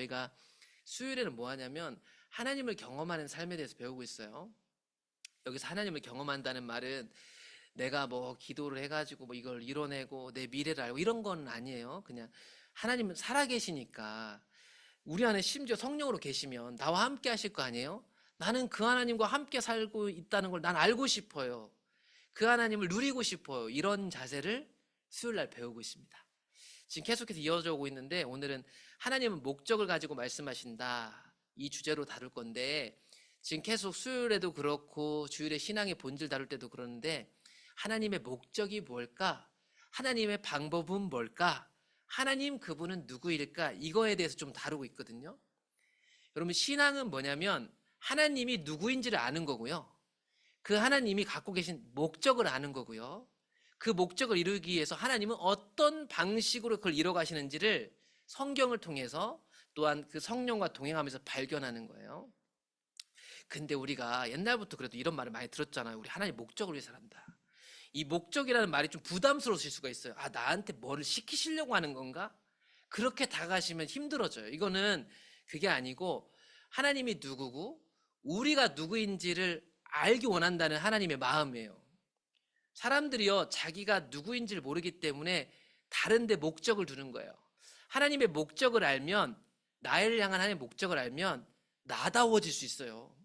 저희가 수요일에는 뭐 하냐면 하나님을 경험하는 삶에 대해서 배우고 있어요. 여기서 하나님을 경험한다는 말은 내가 뭐 기도를 해가지고 뭐 이걸 이뤄내고 내 미래를 알고 이런 건 아니에요. 그냥 하나님은 살아계시니까 우리 안에 심지어 성령으로 계시면 나와 함께 하실 거 아니에요? 나는 그 하나님과 함께 살고 있다는 걸 난 알고 싶어요. 그 하나님을 누리고 싶어요. 이런 자세를 수요일 날 배우고 있습니다. 지금 계속해서 이어져 오고 있는데 오늘은 하나님은 목적을 가지고 말씀하신다. 이 주제로 다룰 건데 지금 계속 수요일에도 그렇고 주일에 신앙의 본질 다룰 때도 그러는데 하나님의 목적이 뭘까? 하나님의 방법은 뭘까? 하나님 그분은 누구일까? 이거에 대해서 좀 다루고 있거든요. 여러분 신앙은 뭐냐면 하나님이 누구인지를 아는 거고요. 그 하나님이 갖고 계신 목적을 아는 거고요. 그 목적을 이루기 위해서 하나님은 어떤 방식으로 그걸 이뤄가시는지를 성경을 통해서 또한 그 성령과 동행하면서 발견하는 거예요. 근데 우리가 옛날부터 그래도 이런 말을 많이 들었잖아요. 우리 하나님 목적을 위해서 산다. 이 목적이라는 말이 좀 부담스러우실 수가 있어요. 아, 나한테 뭐를 시키시려고 하는 건가? 그렇게 다가가시면 힘들어져요. 이거는 그게 아니고 하나님이 누구고 우리가 누구인지를 알기 원한다는 하나님의 마음이에요. 사람들이요, 자기가 누구인지를 모르기 때문에 다른 데 목적을 두는 거예요. 하나님의 목적을 알면, 나를 향한 하나님의 목적을 알면 나다워질 수 있어요.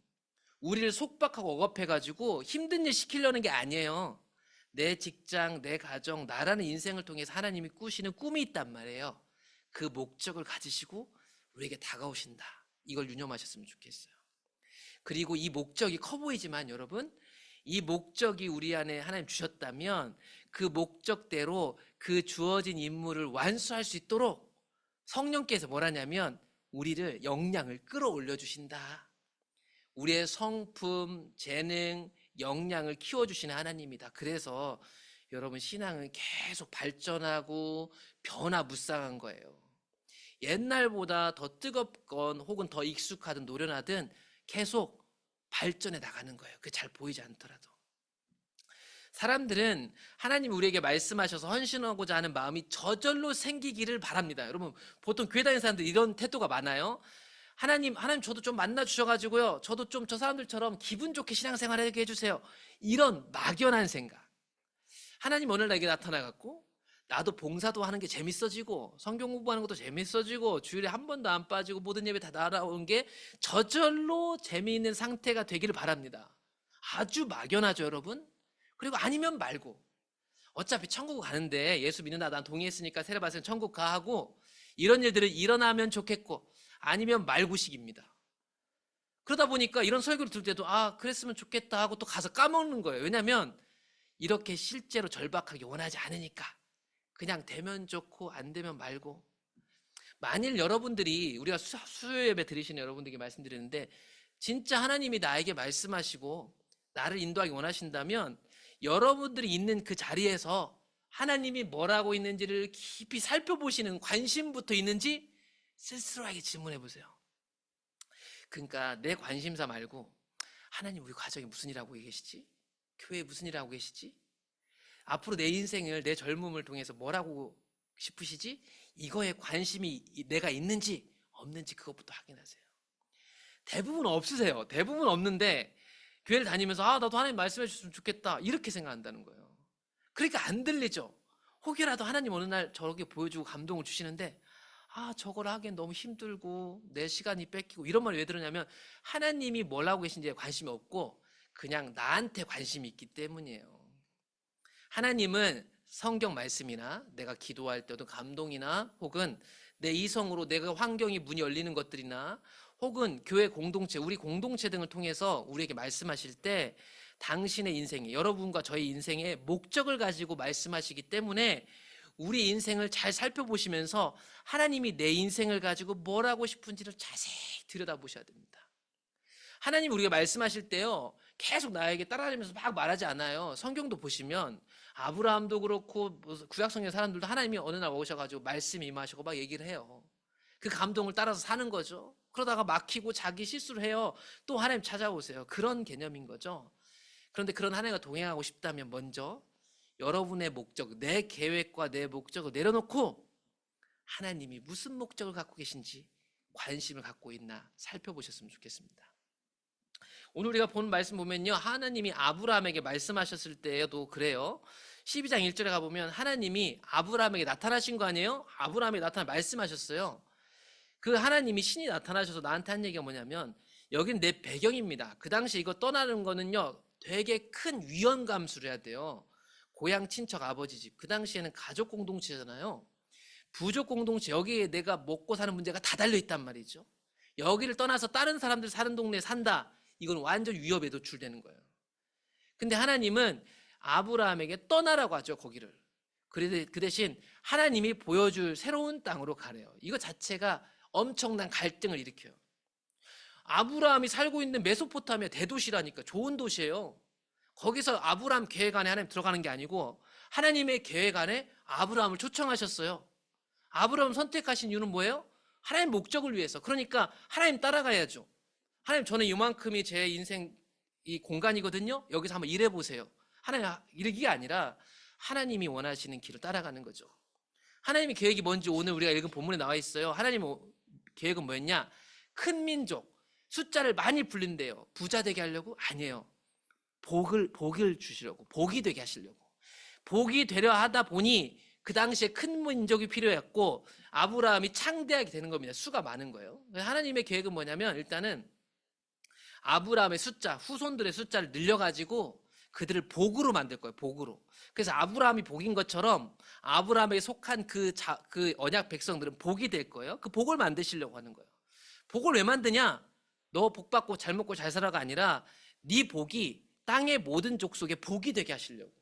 우리를 속박하고 억압해가지고 힘든 일 시키려는 게 아니에요. 내 직장, 내 가정, 나라는 인생을 통해서 하나님이 꾸시는 꿈이 있단 말이에요. 그 목적을 가지시고 우리에게 다가오신다. 이걸 유념하셨으면 좋겠어요. 그리고 이 목적이 커 보이지만 여러분, 이 목적이 우리 안에 하나님 주셨다면 그 목적대로 그 주어진 임무를 완수할 수 있도록 성령께서 뭘 하냐면 우리를 역량을 끌어올려 주신다. 우리의 성품, 재능, 역량을 키워주시는 하나님이다. 그래서 여러분 신앙은 계속 발전하고 변화무쌍한 거예요. 옛날보다 더 뜨겁건 혹은 더 익숙하든 노련하든 계속 발전해 나가는 거예요. 그게 잘 보이지 않더라도. 사람들은 하나님이 우리에게 말씀하셔서 헌신하고자 하는 마음이 저절로 생기기를 바랍니다. 여러분 보통 교회 다니는 사람들 이런 태도가 많아요. 하나님 저도 좀 만나 주셔가지고요. 저도 좀 저 사람들처럼 기분 좋게 신앙생활하게 해주세요. 이런 막연한 생각. 하나님 오늘 나에게 나타나갖고 나도 봉사도 하는 게 재밌어지고 성경 공부하는 것도 재밌어지고 주일에 한 번도 안 빠지고 모든 예배 다 날아오는 게 저절로 재미있는 상태가 되기를 바랍니다. 아주 막연하죠, 여러분. 그리고 아니면 말고 어차피 천국 가는데 예수 믿는다 난 동의했으니까 세례받으면 천국 가 하고 이런 일들은 일어나면 좋겠고 아니면 말고식입니다. 그러다 보니까 이런 설교를 들을 때도 아 그랬으면 좋겠다 하고 또 가서 까먹는 거예요. 왜냐하면 이렇게 실제로 절박하게 원하지 않으니까 그냥 되면 좋고 안 되면 말고. 만일 여러분들이 우리가 수요 예배 드리시는 여러분들에게 말씀드리는데 진짜 하나님이 나에게 말씀하시고 나를 인도하기 원하신다면 여러분들이 있는 그 자리에서 하나님이 뭘 하고 있는지를 깊이 살펴보시는 관심부터 있는지 쓸쓸하게 질문해 보세요. 그러니까 내 관심사 말고 하나님 우리 가정에 무슨 일 하고 계시지? 교회에 무슨 일 하고 계시지? 앞으로 내 인생을 내 젊음을 통해서 뭘 하고 싶으시지? 이거에 관심이 내가 있는지 없는지 그것부터 확인하세요. 대부분 없으세요. 대부분 없는데 교회를 다니면서 아 나도 하나님 말씀해 주셨으면 좋겠다 이렇게 생각한다는 거예요. 그러니까 안 들리죠. 혹여라도 하나님 어느 날 저렇게 보여주고 감동을 주시는데 아 저걸 하기엔 너무 힘들고 내 시간이 뺏기고 이런 말 왜 들으냐면 하나님이 뭘 하고 계신지에 관심이 없고 그냥 나한테 관심이 있기 때문이에요. 하나님은 성경 말씀이나 내가 기도할 때도 감동이나 혹은 내 이성으로 내가 환경이 문이 열리는 것들이나 혹은 교회 공동체, 우리 공동체 등을 통해서 우리에게 말씀하실 때 당신의 인생에, 여러분과 저희 인생에 목적을 가지고 말씀하시기 때문에 우리 인생을 잘 살펴보시면서 하나님이 내 인생을 가지고 뭘 하고 싶은지를 자세히 들여다보셔야 됩니다. 하나님 우리가 말씀하실 때요 계속 나에게 따라다니면서 막 말하지 않아요. 성경도 보시면 아브라함도 그렇고 구약성경 사람들도 하나님이 어느 날 오셔가지고 말씀 임하시고 막 얘기를 해요. 그 감동을 따라서 사는 거죠. 그러다가 막히고 자기 실수를 해요. 또 하나님 찾아오세요. 그런 개념인 거죠. 그런데 그런 하나님과 동행하고 싶다면 먼저 여러분의 목적, 내 계획과 내 목적을 내려놓고 하나님이 무슨 목적을 갖고 계신지 관심을 갖고 있나 살펴보셨으면 좋겠습니다. 오늘 우리가 본 말씀 보면요, 하나님이 아브라함에게 말씀하셨을 때에도 그래요. 12장 1절에 가보면 하나님이 아브라함에게 나타나신 거 아니에요? 아브라함에게 나타나 말씀하셨어요. 그 하나님이 신이 나타나셔서 나한테 한 얘기가 뭐냐면, 여긴 내 배경입니다. 그 당시 이거 떠나는 거는요, 되게 큰 위험 감수를 해야 돼요. 고향 친척 아버지 집, 그 당시에는 가족 공동체잖아요. 부족 공동체, 여기에 내가 먹고 사는 문제가 다 달려있단 말이죠. 여기를 떠나서 다른 사람들 사는 동네에 산다, 이건 완전 위협에 노출되는 거예요. 근데 하나님은 아브라함에게 떠나라고 하죠, 거기를. 그 대신 하나님이 보여줄 새로운 땅으로 가래요. 이거 자체가 엄청난 갈등을 일으켜요. 아브라함이 살고 있는 메소포타미아 대도시라니까, 좋은 도시예요. 거기서 아브라함 계획 안에 하나님 들어가는 게 아니고 하나님의 계획 안에 아브라함을 초청하셨어요. 아브라함 선택하신 이유는 뭐예요? 하나님 목적을 위해서. 그러니까 하나님 따라가야죠. 하나님, 저는 이만큼이 제 인생 이 공간이거든요. 여기서 한번 일해보세요. 하나님, 이게 아니라 하나님이 원하시는 길을 따라가는 거죠. 하나님의 계획이 뭔지 오늘 우리가 읽은 본문에 나와 있어요. 하나님의 계획은 뭐였냐? 큰 민족, 숫자를 많이 불린대요. 부자 되게 하려고? 아니에요. 복을 주시려고, 복이 되게 하시려고. 복이 되려 하다 보니 그 당시에 큰 민족이 필요했고 아브라함이 창대하게 되는 겁니다. 수가 많은 거예요. 하나님의 계획은 뭐냐면, 일단은 아브라함의 숫자, 후손들의 숫자를 늘려가지고 그들을 복으로 만들 거예요. 복으로. 그래서 아브라함이 복인 것처럼 아브라함에 속한 그 언약 백성들은 복이 될 거예요. 그 복을 만드시려고 하는 거예요. 복을 왜 만드냐? 너 복 받고 잘 먹고 잘 살아가 아니라 네 복이 땅의 모든 족속에 복이 되게 하시려고.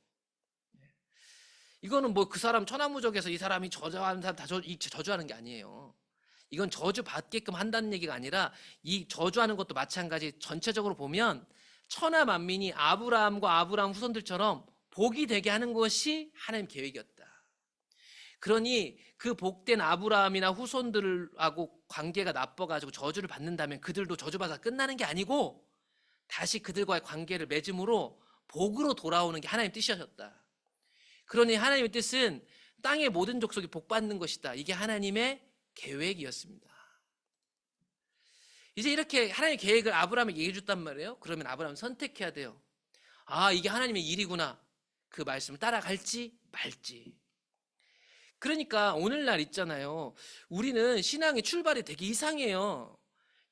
이거는 뭐 그 사람 천하무적에서 이 사람이 저주하는 사람 다 저주하는 게 아니에요. 이건 저주 받게끔 한다는 얘기가 아니라 이 저주하는 것도 마찬가지. 전체적으로 보면 천하 만민이 아브라함과 아브라함 후손들처럼 복이 되게 하는 것이 하나님 계획이었다. 그러니 그 복된 아브라함이나 후손들하고 관계가 나빠가지고 저주를 받는다면 그들도 저주받아 끝나는 게 아니고 다시 그들과의 관계를 맺음으로 복으로 돌아오는 게 하나님 뜻이었다. 그러니 하나님의 뜻은 땅의 모든 족속이 복받는 것이다. 이게 하나님의 계획이었습니다. 이제 이렇게 하나님의 계획을 아브라함에게 얘기해 줬단 말이에요. 그러면 아브라함은 선택해야 돼요. 아, 이게 하나님의 일이구나. 그 말씀을 따라갈지 말지. 그러니까 오늘날 있잖아요. 우리는 신앙의 출발이 되게 이상해요.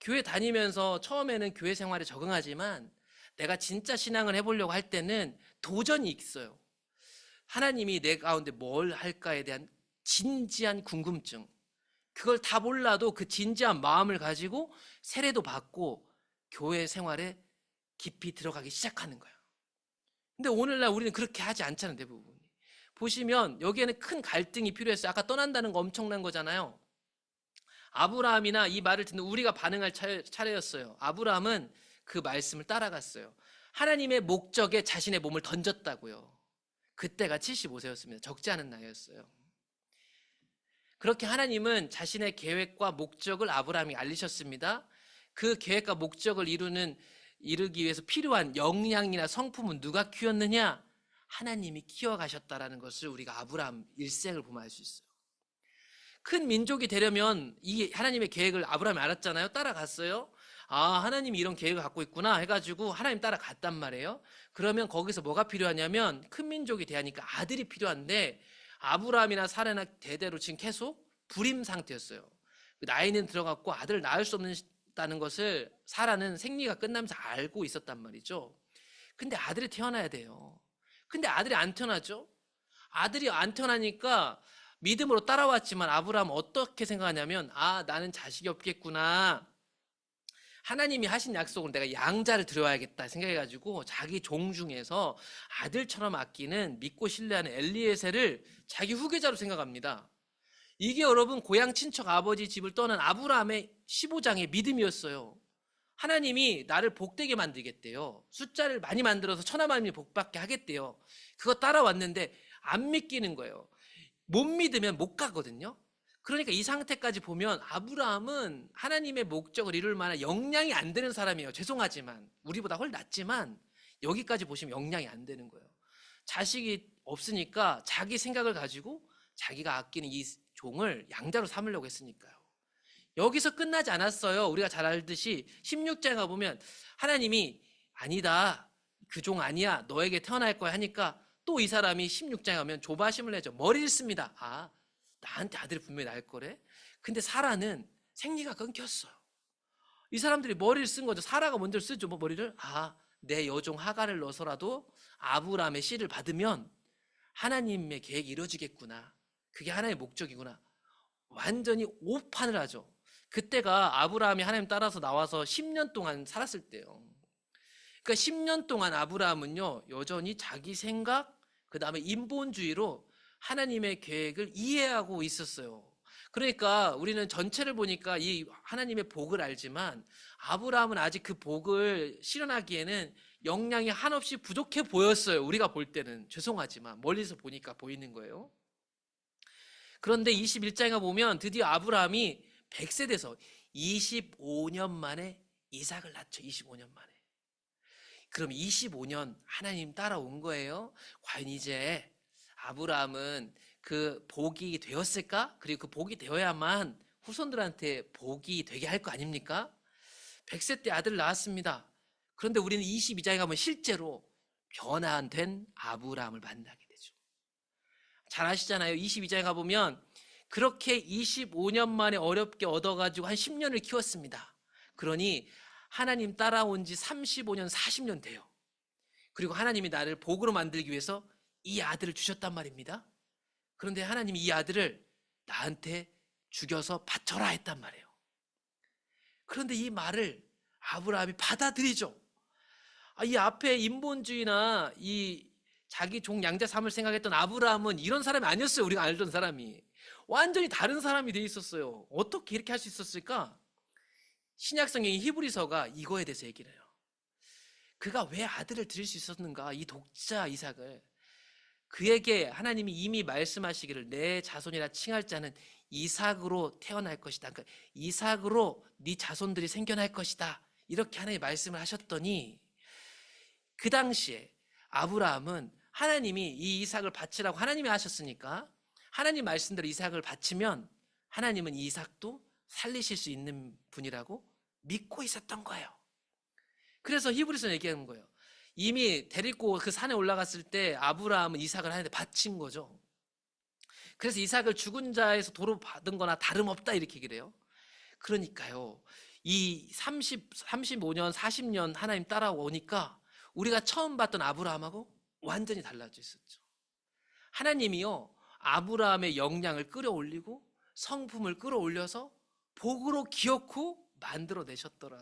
교회 다니면서 처음에는 교회 생활에 적응하지만 내가 진짜 신앙을 해보려고 할 때는 도전이 있어요. 하나님이 내 가운데 뭘 할까에 대한 진지한 궁금증. 그걸 다 몰라도 그 진지한 마음을 가지고 세례도 받고 교회 생활에 깊이 들어가기 시작하는 거예요. 근데 오늘날 우리는 그렇게 하지 않잖아요, 대부분. 보시면 여기에는 큰 갈등이 필요했어요. 아까 떠난다는 거 엄청난 거잖아요. 아브라함이나 이 말을 듣는 우리가 반응할 차례였어요. 아브라함은 그 말씀을 따라갔어요. 하나님의 목적에 자신의 몸을 던졌다고요. 그때가 75세였습니다. 적지 않은 나이였어요. 그렇게 하나님은 자신의 계획과 목적을 아브라함에게 알리셨습니다. 그 계획과 목적을 이루기 위해서 필요한 역량이나 성품은 누가 키웠느냐? 하나님이 키워가셨다라는 것을 우리가 아브라함 일생을 보면 알 수 있어요. 큰 민족이 되려면 이 하나님의 계획을 아브라함이 알았잖아요. 따라갔어요. 아, 하나님이 이런 계획을 갖고 있구나 해가지고 하나님 따라갔단 말이에요. 그러면 거기서 뭐가 필요하냐면 큰 민족이 되니까 아들이 필요한데 아브라함이나 사라나 대대로 지금 계속 불임 상태였어요. 나이는 들어갔고 아들을 낳을 수 없다는 것을 사라는 생리가 끝나면서 알고 있었단 말이죠. 근데 아들이 태어나야 돼요. 근데 아들이 안 태어나죠. 아들이 안 태어나니까 믿음으로 따라왔지만 아브라함은 어떻게 생각하냐면, 아, 나는 자식이 없겠구나. 하나님이 하신 약속은 내가 양자를 드려야겠다 생각해가지고 자기 종 중에서 아들처럼 아끼는 믿고 신뢰하는 엘리에셀을 자기 후계자로 생각합니다. 이게 여러분 고향 친척 아버지 집을 떠난 아브라함의 15장의 믿음이었어요. 하나님이 나를 복되게 만들겠대요. 숫자를 많이 만들어서 천하만민이 복받게 하겠대요. 그거 따라왔는데 안 믿기는 거예요. 못 믿으면 못 가거든요. 그러니까 이 상태까지 보면 아브라함은 하나님의 목적을 이룰 만한 역량이 안 되는 사람이에요. 죄송하지만 우리보다 훨씬 낫지만 여기까지 보시면 역량이 안 되는 거예요. 자식이 없으니까 자기 생각을 가지고 자기가 아끼는 이 종을 양자로 삼으려고 했으니까요. 여기서 끝나지 않았어요. 우리가 잘 알듯이 16장에 가보면 하나님이 아니다, 그 종 아니야, 너에게 태어날 거야 하니까 또 이 사람이 16장에 가면 조바심을 내죠. 머리를 씁니다. 아, 나한테 아들이 분명히 날 거래. 근데 사라는 생리가 끊겼어요. 이 사람들이 머리를 쓴 거죠. 사라가 먼저 쓰죠, 뭐 머리를. 아, 내 여종 하갈을 넣어서라도 아브라함의 씨를 받으면 하나님의 계획이 이루어지겠구나. 그게 하나의 목적이구나. 완전히 오판을 하죠. 그때가 아브라함이 하나님 따라서 나와서 10년 동안 살았을 때요. 그러니까 10년 동안 아브라함은요, 여전히 자기 생각, 그 다음에 인본주의로 하나님의 계획을 이해하고 있었어요. 그러니까 우리는 전체를 보니까 이 하나님의 복을 알지만 아브라함은 아직 그 복을 실현하기에는 역량이 한없이 부족해 보였어요. 우리가 볼 때는. 죄송하지만 멀리서 보니까 보이는 거예요. 그런데 21장에 보면 드디어 아브라함이 100세 돼서 25년 만에 이삭을 낳죠. 25년 만에. 그럼 25년 하나님 따라온 거예요. 과연 이제 아브라함은 그 복이 되었을까? 그리고 그 복이 되어야만 후손들한테 복이 되게 할 거 아닙니까? 100세 때 아들을 낳았습니다. 그런데 우리는 22장에 가면 실제로 변화된 아브라함을 만나게 되죠. 잘 아시잖아요. 22장에 가보면 그렇게 25년 만에 어렵게 얻어가지고 한 10년을 키웠습니다. 그러니 하나님 따라온 지 35년, 40년 돼요. 그리고 하나님이 나를 복으로 만들기 위해서 이 아들을 주셨단 말입니다. 그런데 하나님이 이 아들을 나한테 죽여서 바쳐라 했단 말이에요. 그런데 이 말을 아브라함이 받아들이죠. 이 앞에 인본주의나 이 자기 종 양자 삼을 생각했던 아브라함은 이런 사람이 아니었어요. 우리가 알던 사람이. 완전히 다른 사람이 돼 있었어요. 어떻게 이렇게 할 수 있었을까? 신약성경의 히브리서가 이거에 대해서 얘기를 해요. 그가 왜 아들을 드릴 수 있었는가? 이 독자 이삭을. 그에게 하나님이 이미 말씀하시기를 내 자손이라 칭할 자는 이삭으로 태어날 것이다. 그러니까 이삭으로 네 자손들이 생겨날 것이다. 이렇게 하나님이 말씀을 하셨더니 그 당시에 아브라함은 하나님이 이 이삭을 바치라고 하나님이 하셨으니까 하나님 말씀대로 이삭을 바치면 하나님은 이 이삭도 살리실 수 있는 분이라고 믿고 있었던 거예요. 그래서 히브리서는 얘기하는 거예요. 이미 데리고 그 산에 올라갔을 때 아브라함은 이삭을 하나님한테 바친 거죠. 그래서 이삭을 죽은 자에서 도로 받은 거나 다름없다 이렇게 얘기를 해요. 그러니까요. 이 35년, 40년 하나님 따라오니까 우리가 처음 봤던 아브라함하고 완전히 달라져 있었죠. 하나님이요, 아브라함의 역량을 끌어올리고 성품을 끌어올려서 복으로 기어코 만들어내셨더라.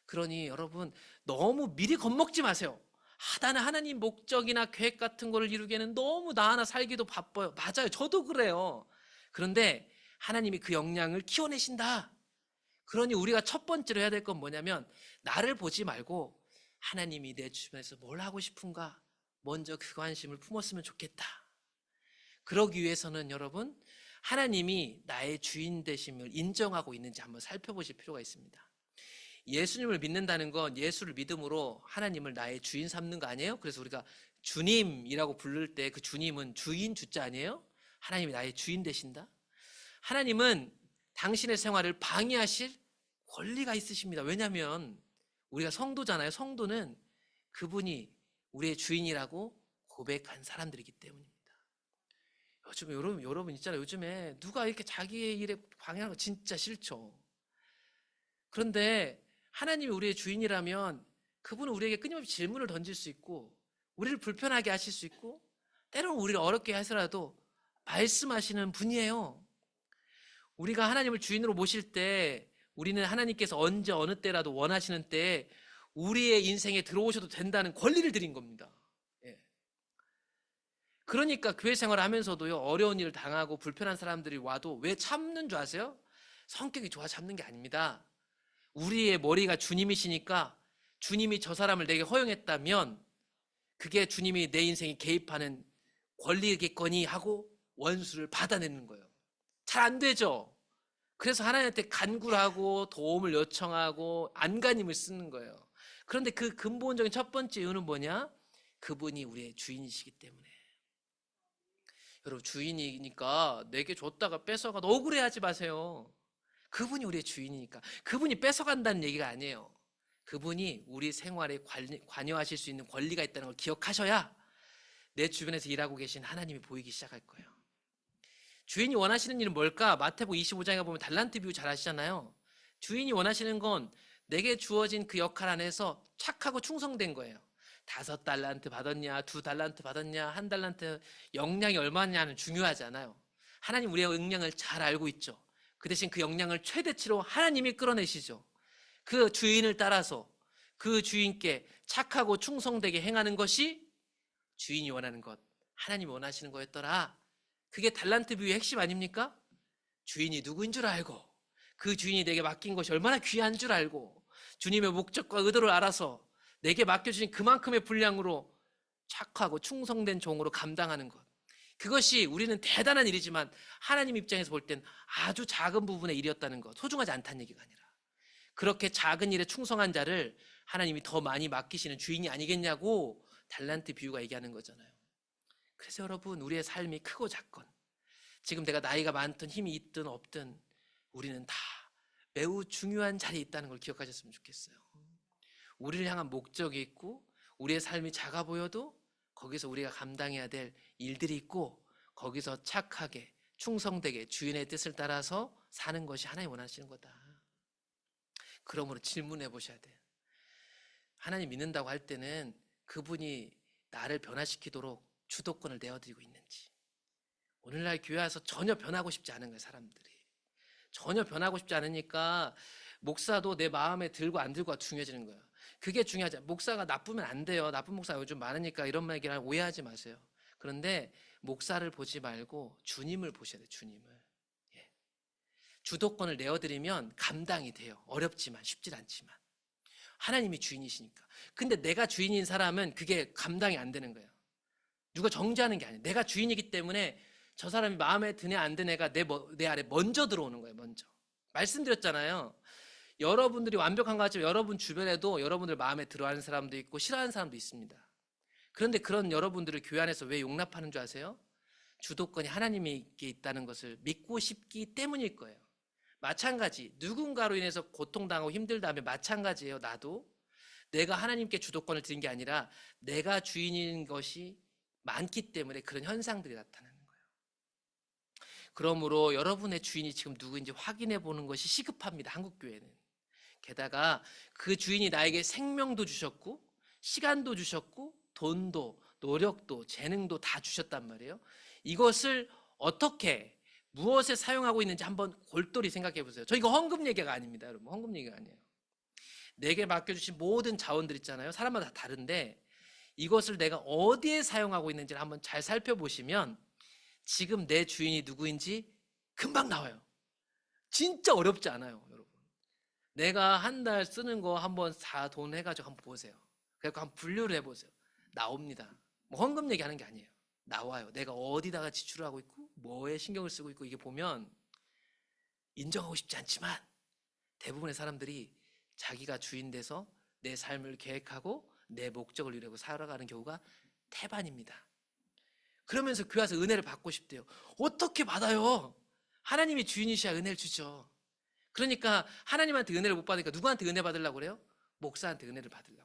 그러니 여러분 너무 미리 겁먹지 마세요. 나는 하나님 목적이나 계획 같은 거를 이루기에는 너무 나 하나 살기도 바빠요. 맞아요. 저도 그래요. 그런데 하나님이 그 역량을 키워내신다. 그러니 우리가 첫 번째로 해야 될 건 뭐냐면 나를 보지 말고 하나님이 내 주변에서 뭘 하고 싶은가 먼저 그 관심을 품었으면 좋겠다. 그러기 위해서는 여러분 하나님이 나의 주인 되심을 인정하고 있는지 한번 살펴보실 필요가 있습니다. 예수님을 믿는다는 건 예수를 믿음으로 하나님을 나의 주인 삼는 거 아니에요? 그래서 우리가 주님이라고 부를 때 그 주님은 주인 주자 아니에요? 하나님이 나의 주인 되신다. 하나님은 당신의 생활을 방해하실 권리가 있으십니다. 왜냐하면 우리가 성도잖아요. 성도는 그분이 우리의 주인이라고 고백한 사람들이기 때문입니다. 요즘 여러분 있잖아요. 요즘에 누가 이렇게 자기의 일에 방해하는 거 진짜 싫죠. 그런데 하나님이 우리의 주인이라면 그분은 우리에게 끊임없이 질문을 던질 수 있고 우리를 불편하게 하실 수 있고 때로는 우리를 어렵게 하시라도 말씀하시는 분이에요. 우리가 하나님을 주인으로 모실 때 우리는 하나님께서 언제 어느 때라도 원하시는 때에 우리의 인생에 들어오셔도 된다는 권리를 드린 겁니다. 예. 그러니까 교회 생활을 하면서도요, 어려운 일을 당하고 불편한 사람들이 와도 왜 참는 줄 아세요? 성격이 좋아 참는 게 아닙니다. 우리의 머리가 주님이시니까 주님이 저 사람을 내게 허용했다면 그게 주님이 내 인생에 개입하는 권리겠거니 하고 원수를 받아내는 거예요. 잘 안 되죠. 그래서 하나님한테 간구를 하고 도움을 요청하고 안간힘을 쓰는 거예요. 그런데 그 근본적인 첫 번째 이유는 뭐냐? 그분이 우리의 주인이시기 때문에. 여러분 주인이니까 내게 줬다가 뺏어가 억울해하지 마세요. 그분이 우리의 주인이니까. 그분이 뺏어간다는 얘기가 아니에요. 그분이 우리 생활에 관여하실 수 있는 권리가 있다는 걸 기억하셔야 내 주변에서 일하고 계신 하나님이 보이기 시작할 거예요. 주인이 원하시는 일은 뭘까? 마태복음 25장에 보면 달란트 비유 잘 아시잖아요. 주인이 원하시는 건 내게 주어진 그 역할 안에서 착하고 충성된 거예요. 5달란트 받았냐, 2달란트 받았냐, 1달란트 역량이 얼마냐는 중요하지 않아요. 하나님 우리의 역량을 잘 알고 있죠. 그 대신 그 역량을 최대치로 하나님이 끌어내시죠. 그 주인을 따라서 그 주인께 착하고 충성되게 행하는 것이 주인이 원하는 것, 하나님이 원하시는 거였더라. 그게 달란트 비유의 핵심 아닙니까? 주인이 누구인 줄 알고, 그 주인이 내게 맡긴 것이 얼마나 귀한 줄 알고, 주님의 목적과 의도를 알아서 내게 맡겨주신 그만큼의 분량으로 착하고 충성된 종으로 감당하는 것, 그것이 우리는 대단한 일이지만 하나님 입장에서 볼 땐 아주 작은 부분의 일이었다는 것, 소중하지 않다는 얘기가 아니라 그렇게 작은 일에 충성한 자를 하나님이 더 많이 맡기시는 주인이 아니겠냐고 달란트 비유가 얘기하는 거잖아요. 그래서 여러분, 우리의 삶이 크고 작건, 지금 내가 나이가 많든 힘이 있든 없든 우리는 다 매우 중요한 자리에 있다는 걸 기억하셨으면 좋겠어요. 우리를 향한 목적이 있고 우리의 삶이 작아 보여도 거기서 우리가 감당해야 될 일들이 있고 거기서 착하게 충성되게 주인의 뜻을 따라서 사는 것이 하나님 원하시는 거다. 그러므로 질문해 보셔야 돼요. 하나님 믿는다고 할 때는 그분이 나를 변화시키도록 주도권을 내어드리고 있는지. 오늘날 교회 와서 전혀 변하고 싶지 않은 거예요. 사람들이 전혀 변하고 싶지 않으니까 목사도 내 마음에 들고 안 들고가 중요해지는 거예요. 그게 중요하지. 목사가 나쁘면 안 돼요. 나쁜 목사가 요즘 많으니까 이런 말 얘기를 오해하지 마세요. 그런데 목사를 보지 말고 주님을 보셔야 돼요. 주님을. 예. 주도권을 내어드리면 감당이 돼요. 어렵지만 쉽지 않지만 하나님이 주인이시니까. 근데 내가 주인인 사람은 그게 감당이 안 되는 거예요. 누가 정지하는 게 아니에요. 내가 주인이기 때문에 저 사람이 마음에 드네 안 드네가 내 아래 먼저 들어오는 거예요. 먼저. 말씀드렸잖아요. 여러분들이 완벽한 것 같지만 여러분 주변에도 여러분들 마음에 들어하는 사람도 있고 싫어하는 사람도 있습니다. 그런데 그런 여러분들을 교회 안에서 왜 용납하는 줄 아세요? 주도권이 하나님께 있다는 것을 믿고 싶기 때문일 거예요. 마찬가지, 누군가로 인해서 고통당하고 힘들다면 마찬가지예요. 나도 내가 하나님께 주도권을 드린 게 아니라 내가 주인인 것이 많기 때문에 그런 현상들이 나타나는 거예요. 그러므로 여러분의 주인이 지금 누구인지 확인해 보는 것이 시급합니다. 한국교회는. 게다가 그 주인이 나에게 생명도 주셨고 시간도 주셨고 돈도 노력도 재능도 다 주셨단 말이에요. 이것을 어떻게 무엇에 사용하고 있는지 한번 골똘히 생각해 보세요. 저 이거 헌금 얘기가 아닙니다. 여러분, 헌금 얘기가 아니에요. 내게 맡겨주신 모든 자원들 있잖아요. 사람마다 다 다른데 이것을 내가 어디에 사용하고 있는지를 한번 잘 살펴보시면 지금 내 주인이 누구인지 금방 나와요. 진짜 어렵지 않아요. 여러분, 내가 한 달 쓰는 거 한번 다 돈 해가지고 한번 보세요. 그래서 한번 분류를 해보세요. 나옵니다. 뭐 헌금 얘기하는 게 아니에요. 나와요. 내가 어디다가 지출을 하고 있고 뭐에 신경을 쓰고 있고. 이게 보면 인정하고 싶지 않지만 대부분의 사람들이 자기가 주인 돼서 내 삶을 계획하고 내 목적을 이루고 살아가는 경우가 태반입니다. 그러면서 교회 와서 은혜를 받고 싶대요. 어떻게 받아요? 하나님이 주인이셔야 은혜를 주죠. 그러니까 하나님한테 은혜를 못 받으니까 누구한테 은혜 받으려고 그래요? 목사한테 은혜를 받으려고 그래요.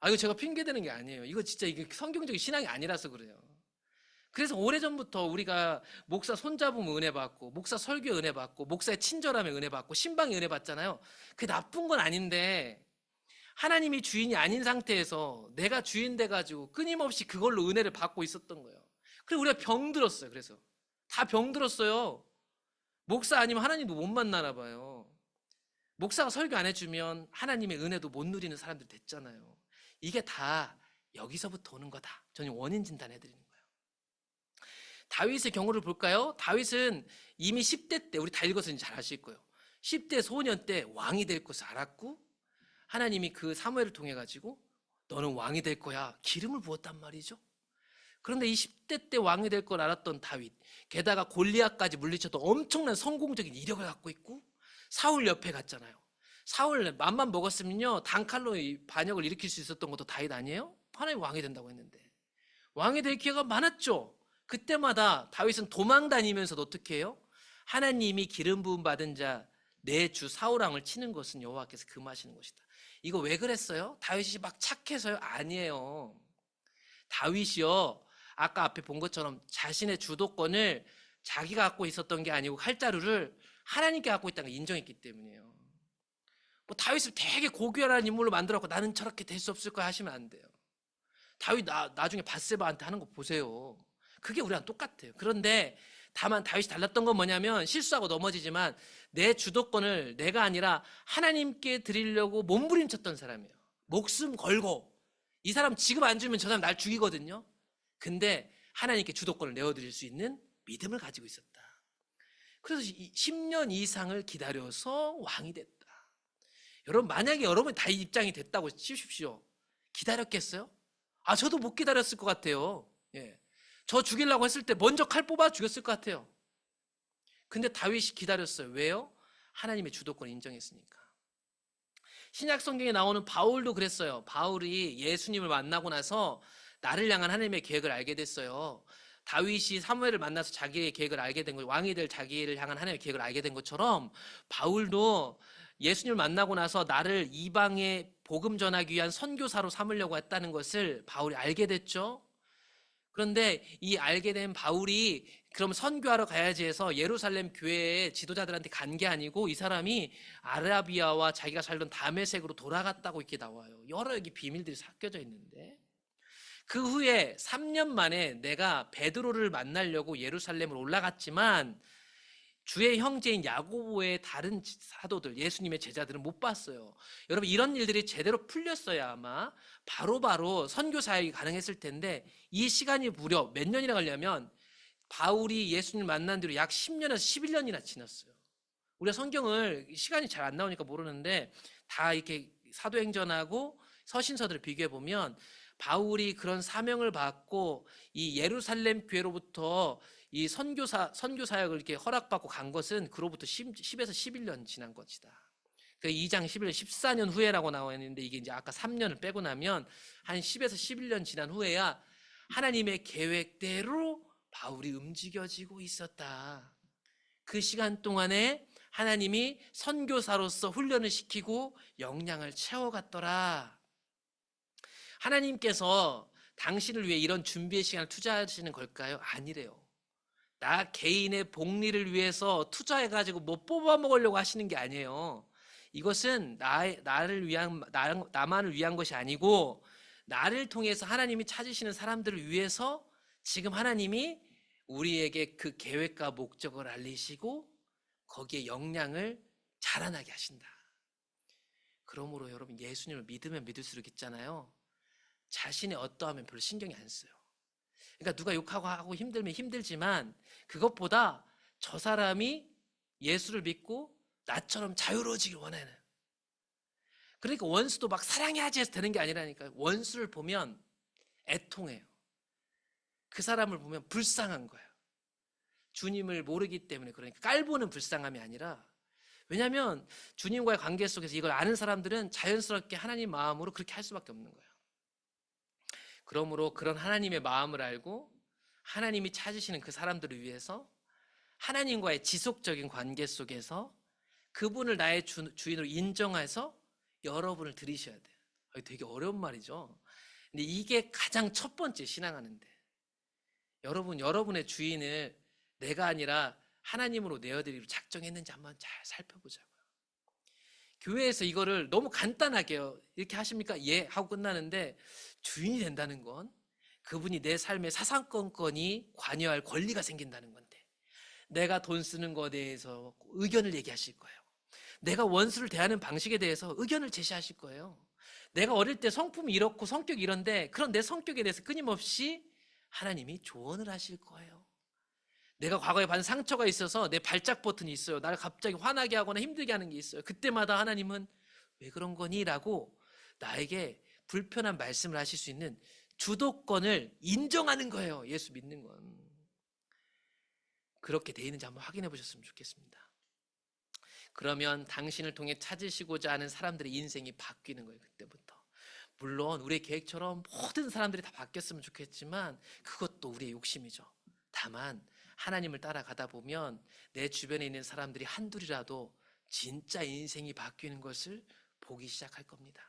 이거 제가 핑계대는 게 아니에요. 이거 진짜 이게 성경적인 신앙이 아니라서 그래요. 그래서 오래전부터 우리가 목사 손잡으면 은혜 받고 목사 설교 은혜 받고 목사의 친절함에 은혜 받고 신방에 은혜 받잖아요. 그게 나쁜 건 아닌데 하나님이 주인이 아닌 상태에서 내가 주인 돼가지고 끊임없이 그걸로 은혜를 받고 있었던 거예요. 그래서 우리가 병들었어요. 그래서 다 병들었어요. 목사 아니면 하나님도 못 만나나 봐요. 목사가 설교 안 해주면 하나님의 은혜도 못 누리는 사람들 됐잖아요. 이게 다 여기서부터 오는 거다. 저는 원인 진단해드리는 거예요. 다윗의 경우를 볼까요? 다윗은 이미 10대 때, 우리 다 읽었으니 잘 아실 거예요. 10대 소년 때 왕이 될 것을 알았고 하나님이 그 사무엘을 통해 가지고 너는 왕이 될 거야 기름을 부었단 말이죠. 그런데 이 10대 때 왕이 될 걸 알았던 다윗, 게다가 골리앗까지 물리쳐도 엄청난 성공적인 이력을 갖고 있고 사울 옆에 갔잖아요. 사울 맘만 먹었으면요 단칼로 반역을 일으킬 수 있었던 것도 다윗 아니에요? 하나님 왕이 된다고 했는데 왕이 될 기회가 많았죠. 그때마다 다윗은 도망 다니면서도 어떻게 해요? 하나님이 기름 부음 받은 자 내 주 사울왕을 치는 것은 여호와께서 금하시는 것이다. 이거 왜 그랬어요? 다윗이 막 착해서요? 아니에요. 다윗이요, 아까 앞에 본 것처럼 자신의 주도권을 자기가 갖고 있었던 게 아니고 칼자루를 하나님께 갖고 있다는 걸 인정했기 때문이에요. 뭐 다윗을 되게 고귀한 인물로 만들었고 나는 저렇게 될 수 없을 거야 하시면 안 돼요. 다윗 나중에 밧세바한테 하는 거 보세요. 그게 우리랑 똑같아요. 그런데 다만 다윗이 달랐던 건 뭐냐면, 실수하고 넘어지지만 내 주도권을 내가 아니라 하나님께 드리려고 몸부림쳤던 사람이에요. 목숨 걸고. 이 사람 지금 안 주면 저 사람 날 죽이거든요. 근데 하나님께 주도권을 내어드릴 수 있는 믿음을 가지고 있었다. 그래서 10년 이상을 기다려서 왕이 됐다. 여러분, 만약에 여러분이 다 입장이 됐다고 치십시오. 기다렸겠어요? 저도 못 기다렸을 것 같아요. 예. 저 죽이려고 했을 때 먼저 칼 뽑아 죽였을 것 같아요. 근데 다윗이 기다렸어요. 왜요? 하나님의 주도권을 인정했으니까. 신약 성경에 나오는 바울도 그랬어요. 바울이 예수님을 만나고 나서 나를 향한 하나님의 계획을 알게 됐어요. 다윗이 사무엘을 만나서 자기의 계획을 알게 된 거예요. 왕이 될 자기를 향한 하나님의 계획을 알게 된 것처럼 바울도 예수님을 만나고 나서 나를 이방에 복음 전하기 위한 선교사로 삼으려고 했다는 것을 바울이 알게 됐죠. 그런데 이 알게 된 바울이 그럼 선교하러 가야지 해서 예루살렘 교회의 지도자들한테 간 게 아니고 이 사람이 아라비아와 자기가 살던 다메섹으로 돌아갔다고 이렇게 나와요. 여러 여기 비밀들이 섞여져 있는데, 그 후에 3년 만에 내가 베드로를 만나려고 예루살렘을 올라갔지만 주의 형제인 야고보의 다른 사도들, 예수님의 제자들은 못 봤어요. 여러분, 이런 일들이 제대로 풀렸어야 아마 바로바로 선교 사역이 가능했을 텐데, 이 시간이 무려 몇 년이나 걸려면 바울이 예수님 만난 뒤로 약 10년에서 11년이나 지났어요. 우리가 성경을 시간이 잘 안 나오니까 모르는데 다 이렇게 사도행전하고 서신서들을 비교해 보면 바울이 그런 사명을 받고 이 예루살렘 교회로부터 이 선교 사역을 이렇게 허락받고 간 것은 그로부터 10에서 11년 지난 것이다. 그 2장 11년 14년 후에라고 나와 있는데, 이게 이제 아까 3년을 빼고 나면 한 10에서 11년 지난 후에야 하나님의 계획대로 바울이 움직여지고 있었다. 그 시간 동안에 하나님이 선교사로서 훈련을 시키고 역량을 채워갔더라. 하나님께서 당신을 위해 이런 준비의 시간을 투자하시는 걸까요? 아니래요. 나 개인의 복리를 위해서 투자해가지고 뭐 뽑아먹으려고 하시는 게 아니에요. 이것은 나만을 위한 것이 아니고 나를 통해서 하나님이 찾으시는 사람들을 위해서 지금 하나님이 우리에게 그 계획과 목적을 알리시고 거기에 역량을 자라나게 하신다. 그러므로 여러분, 예수님을 믿으면 믿을수록 있잖아요, 자신의 어떠하면 별로 신경이 안 써요. 그러니까 누가 욕하고 힘들면 힘들지만 그것보다 저 사람이 예수를 믿고 나처럼 자유로워지길 원하는, 그러니까 원수도 막 사랑해야지 해서 되는 게 아니라니까요. 원수를 보면 애통해요. 그 사람을 보면 불쌍한 거예요. 주님을 모르기 때문에. 그러니까 깔보는 불쌍함이 아니라, 왜냐하면 주님과의 관계 속에서 이걸 아는 사람들은 자연스럽게 하나님 마음으로 그렇게 할 수밖에 없는 거예요. 그러므로 그런 하나님의 마음을 알고 하나님이 찾으시는 그 사람들을 위해서 하나님과의 지속적인 관계 속에서 그분을 나의 주인으로 인정해서 여러분을 들이셔야 돼요. 되게 어려운 말이죠. 근데 이게 가장 첫 번째 신앙하는데, 여러분의 주인을 내가 아니라 하나님으로 내어드리기로 작정했는지 한번 잘 살펴보자고요. 교회에서 이거를 너무 간단하게요, 이렇게 하십니까? 예 하고 끝나는데, 주인이 된다는 건 그분이 내 삶에 사사건건이 관여할 권리가 생긴다는 건데, 내가 돈 쓰는 것에 대해서 의견을 얘기하실 거예요. 내가 원수를 대하는 방식에 대해서 의견을 제시하실 거예요. 내가 어릴 때 성품이 이렇고 성격이 이런데, 그런 내 성격에 대해서 끊임없이 하나님이 조언을 하실 거예요. 내가 과거에 받은 상처가 있어서 내 발작 버튼이 있어요. 나를 갑자기 화나게 하거나 힘들게 하는 게 있어요. 그때마다 하나님은 왜 그런 거니? 라고 나에게 불편한 말씀을 하실 수 있는 주도권을 인정하는 거예요. 예수 믿는 건. 그렇게 돼 있는지 한번 확인해 보셨으면 좋겠습니다. 그러면 당신을 통해 찾으시고자 하는 사람들의 인생이 바뀌는 거예요. 그때부터. 물론 우리의 계획처럼 모든 사람들이 다 바뀌었으면 좋겠지만 그것도 우리의 욕심이죠. 다만 하나님을 따라가다 보면 내 주변에 있는 사람들이 한둘이라도 진짜 인생이 바뀌는 것을 보기 시작할 겁니다.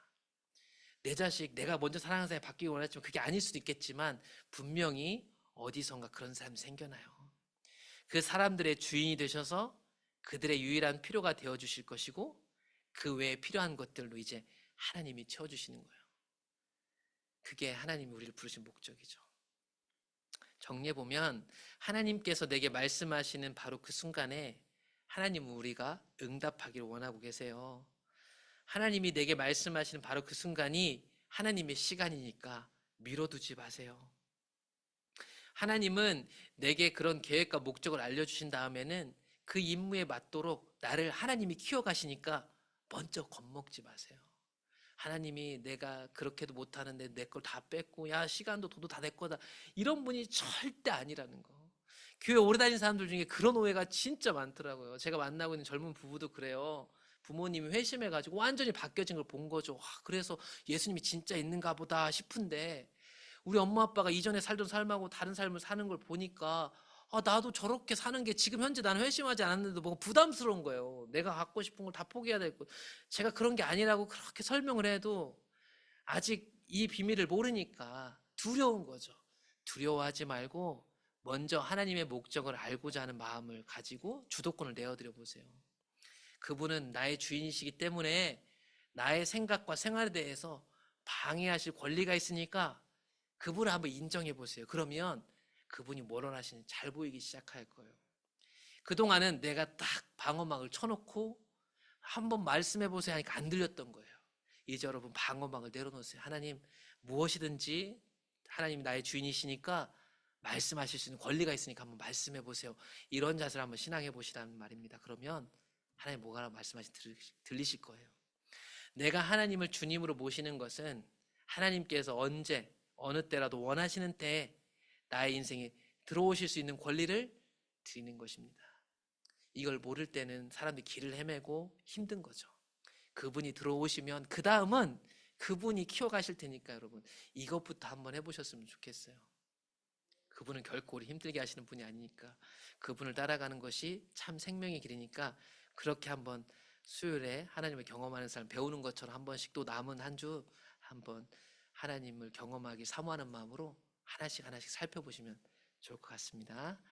내 자식, 내가 먼저 사랑하는 사람이 바뀌기 원했지만 그게 아닐 수도 있겠지만 분명히 어디선가 그런 사람이 생겨나요. 그 사람들의 주인이 되셔서 그들의 유일한 필요가 되어주실 것이고 그 외에 필요한 것들로 이제 하나님이 채워주시는 거예요. 그게 하나님이 우리를 부르신 목적이죠. 정리해보면 하나님께서 내게 말씀하시는 바로 그 순간에 하나님은 우리가 응답하기를 원하고 계세요. 하나님이 내게 말씀하시는 바로 그 순간이 하나님의 시간이니까 미뤄두지 마세요. 하나님은 내게 그런 계획과 목적을 알려주신 다음에는 그 임무에 맞도록 나를 하나님이 키워가시니까 먼저 겁먹지 마세요. 하나님이 내가 그렇게도 못하는데 내 걸 다 뺏고 야 시간도 돈도 다 내 거다 이런 분이 절대 아니라는 거. 교회 오래 다니는 사람들 중에 그런 오해가 진짜 많더라고요. 제가 만나고 있는 젊은 부부도 그래요. 부모님이 회심해가지고 완전히 바뀌어진 걸 본 거죠. 그래서 예수님이 진짜 있는가 보다 싶은데 우리 엄마 아빠가 이전에 살던 삶하고 다른 삶을 사는 걸 보니까 나도 저렇게 사는 게 지금 현재 나는 회심하지 않았는데 뭔가 부담스러운 거예요. 내가 갖고 싶은 걸 다 포기해야 되고 제가 그런 게 아니라고 그렇게 설명을 해도 아직 이 비밀을 모르니까 두려운 거죠. 두려워하지 말고 먼저 하나님의 목적을 알고자 하는 마음을 가지고 주도권을 내어드려 보세요. 그분은 나의 주인이시기 때문에 나의 생각과 생활에 대해서 방해하실 권리가 있으니까 그분을 한번 인정해 보세요. 그러면 그분이 뭘 원하시는지 잘 보이기 시작할 거예요. 그동안은 내가 딱 방어막을 쳐놓고 한번 말씀해 보세요 하니까 안 들렸던 거예요. 이제 여러분 방어막을 내려놓으세요. 하나님 무엇이든지 하나님이 나의 주인이시니까 말씀하실 수 있는 권리가 있으니까 한번 말씀해 보세요. 이런 자세를 한번 신앙해 보시라는 말입니다. 그러면 하나님 뭐가 말씀하신 들리실 거예요. 내가 하나님을 주님으로 모시는 것은 하나님께서 언제 어느 때라도 원하시는 때에 나의 인생에 들어오실 수 있는 권리를 드리는 것입니다. 이걸 모를 때는 사람들이 길을 헤매고 힘든 거죠. 그분이 들어오시면 그 다음은 그분이 키워가실 테니까 여러분 이것부터 한번 해보셨으면 좋겠어요. 그분은 결코 우리 힘들게 하시는 분이 아니니까 그분을 따라가는 것이 참 생명의 길이니까 그렇게 한번 수요일에 하나님을 경험하는 사람 배우는 것처럼 한 번씩 또 남은 한 주 한번 하나님을 경험하기 사모하는 마음으로 하나씩 하나씩 살펴보시면 좋을 것 같습니다.